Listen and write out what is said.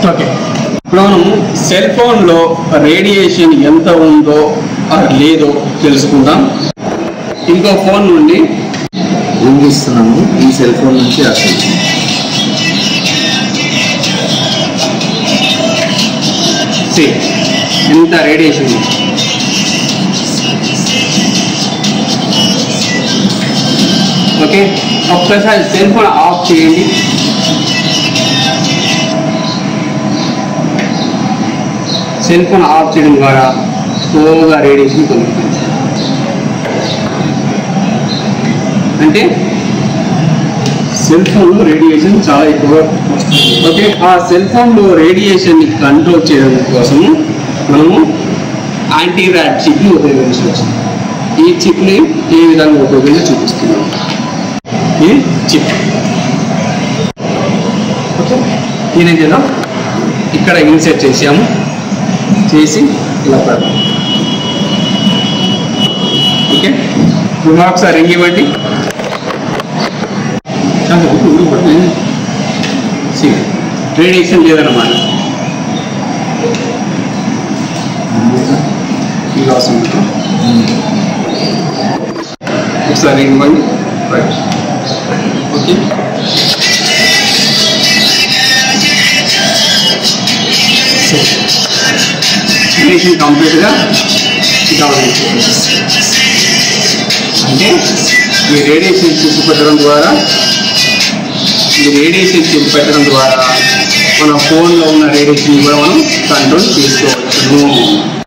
Okay, ఇప్పుడు మనం cell ఫోన్లో రేడియేషన్ ఎంత ఉందో లేదో తెలుసుకుందాం. ఇంకో ఫోన్ నుండి ఇస్తున్నాము. ఈ సెల్ ఫోన్ నుంచి అసలు ఎంత రేడియేషన్. ఓకే, ఒక్కసారి సెల్ ఫోన్ ఆఫ్ చేయండి. సెల్ ఫోన్ ఆఫ్ చేయడం ద్వారా స్లోగా రేడియేషన్ పొందుతుంది. అంటే సెల్ ఫోన్లో రేడియేషన్ చాలా ఎక్కువగా వస్తుంది. ఓకే, ఆ సెల్ ఫోన్లో రేడియేషన్ని కంట్రోల్ చేయడం కోసం మనము యాంటీ ర్యాట్ చిప్ని ఉపయోగించవచ్చు. ఈ చిప్ని ఏ విధంగా ఉపయోగించి చూపిస్తున్నాం. ఈ చిప్ దీని చేద్దాం. ఇక్కడ ఇన్సెట్ చేసాము, చేసి ఇలా పెడతాం. ఓకే, ఒకసారి రింగ్ ఇవ్వండి. రేడియేషన్ లేదన్నమాట. ఇలా వస్తుంది. ఒకసారి రింగ్ ఇవ్వండి. ఓకే, రేడియేషన్ కంప్లీట్గా డౌన్ అయిపోతుంది. అంటే ఈ రేడియేషన్ చూపెట్టడం ద్వారా మన ఫోన్లో ఉన్న రేడియేషన్ కూడా మనం కంట్రోల్ చేసుకోవచ్చు.